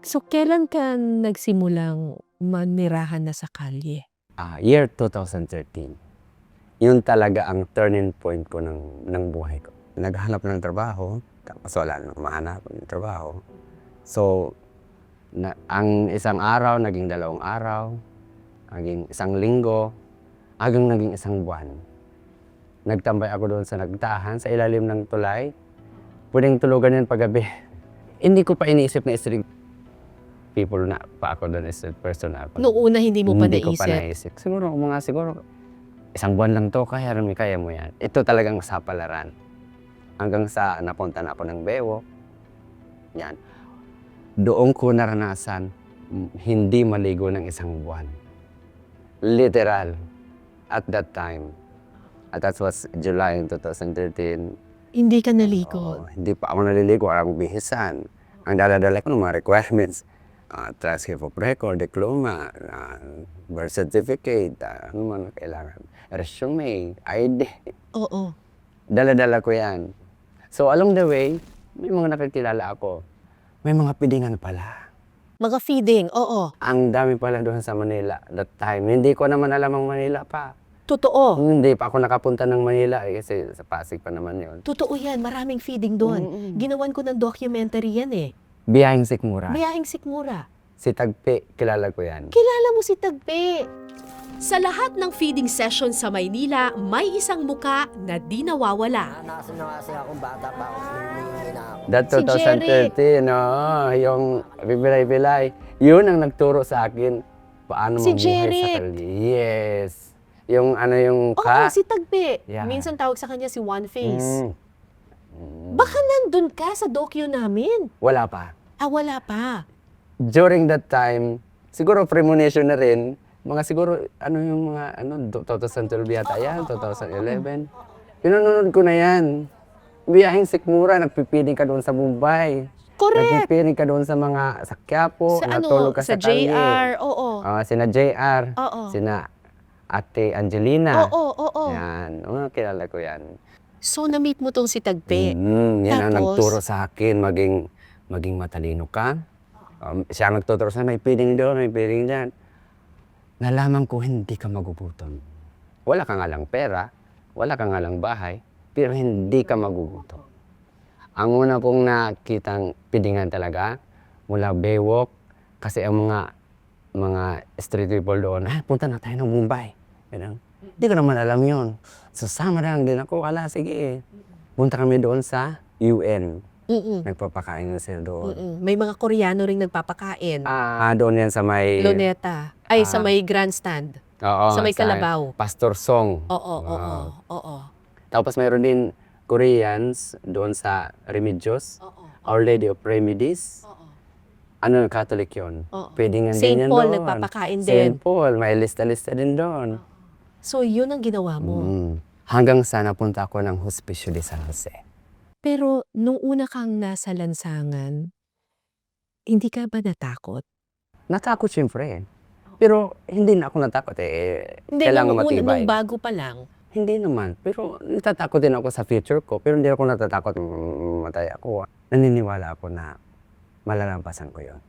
So, kailan ka nagsimulang manirahan na sa kalye? Year 2013. Yun talaga ang turning point ko ng buhay ko. Naghanap ng trabaho, tapos wala nang mahanap ng trabaho. So, ang isang araw, naging 2 araw, naging 1 linggo, hanggang naging 1 buwan. Nagtambay ako doon sa nagtahan, sa ilalim ng tulay. Pwedeng tulugan yan paggabi. Hindi ko pa iniisip na street people na pa ako doon, street person na ako. Noong una hindi mo pa Hindi ko pa naisip? naisip. Siguro 1 buwan lang to, kaya mo yan. Ito talagang sapalaran. Hanggang sa napunta na ako ng Bewok. Yan. Doon ko naranasan hindi maligo ng 1 buwan. Literal. At that time. At that was July 2013. Hindi ka naligo? Hindi pa ako naliligo. Alam bihisan. Ang daladala ko ng mga requirements. Transcript of record, diploma, birth certificate, ano man kailangan. Resume, ID. Oo. Dala-dala ko yan. So along the way, may mga nakakilala ako. May mga pidingan pala. Mga feeding, oo. Ang dami pala doon sa Manila that time. Hindi ko naman alam ang Manila pa. Totoo. Hindi pa ako nakapunta ng Manila kasi sa Pasig pa naman yun. Totoo yan, maraming feeding doon. Ginawan ko ng documentary yan eh. Biyaheng Sikmura. Biyaheng Sikmura. Si Tagpi, kilala ko yan. Kilala mo si Tagpi. Sa lahat ng feeding session sa Maynila, may isang muka na di nawawala. Nakasunawasi akong bata pa ako. Humihingi na ako. That Si Jerry. 2013, yung Bibilay-Bilay, yun ang nagturo sa akin paano Si mabuhay Jerry. sa kalye. Yes. Yung yung Oo, si Tagpi. Yeah. Minsan tawag sa kanya si One Face. Mm. Baka nandun ka sa docu namin. Wala pa. Wala pa. During that time, siguro premonition na rin, mga siguro, yung mga, 2012 yata yan, 2011. Pinanonood ko na yan. Biyaheng Sikmura, nagpipiling ka doon sa Mumbai. Correct. Nagpipiling ka doon sa mga sa Quiapo, Sa natulog ka sa sa kalye. JR, oo. Sina JR, Oo. sina Ate Angelina. Oo. Yan, kilala ko yan. So, na-meet mo tong si Tagpi. Yan ang Tapos? nagturo sa akin, maging matalino ka. Siya ang nagtuturo sa may piling doon, may piling dyan. Nalaman ko hindi ka magugutom. Wala ka nga lang pera, wala ka nga lang bahay, pero hindi ka magugutom. Ang una kong nakitang pidingan talaga, mula Bewok, kasi ang mga street people doon, punta na tayo ng Mumbai. Hindi ko naman alam yun. So, sama lang din ako, sige. Punta kami doon sa UN. Nagpapakain na sila doon. May mga Koreano ring nagpapakain. Doon yan sa may... Luneta. Sa may grandstand. Oo, sa may Kalabaw. Pastor Song. Oo. Tapos mayroon din Koreans doon sa Remedios. Our Lady of Remedies. Catholic yun. Pwede nga St. din yan Paul doon. nagpapakain din. St. Paul, may lista-lista din doon. So, yun ang ginawa mo. Hanggang sa napunta ako ng Hospicio de San Jose. Pero, nung una kang nasa lansangan, hindi ka ba natakot? Natakot siyempre. Pero hindi na ako natakot Hindi, kailangan nung matibay. bago pa lang. Hindi naman. Pero natatakot din ako sa future ko. Pero hindi ako natatakot matay ako. Naniniwala ako na malalampasan ko yun.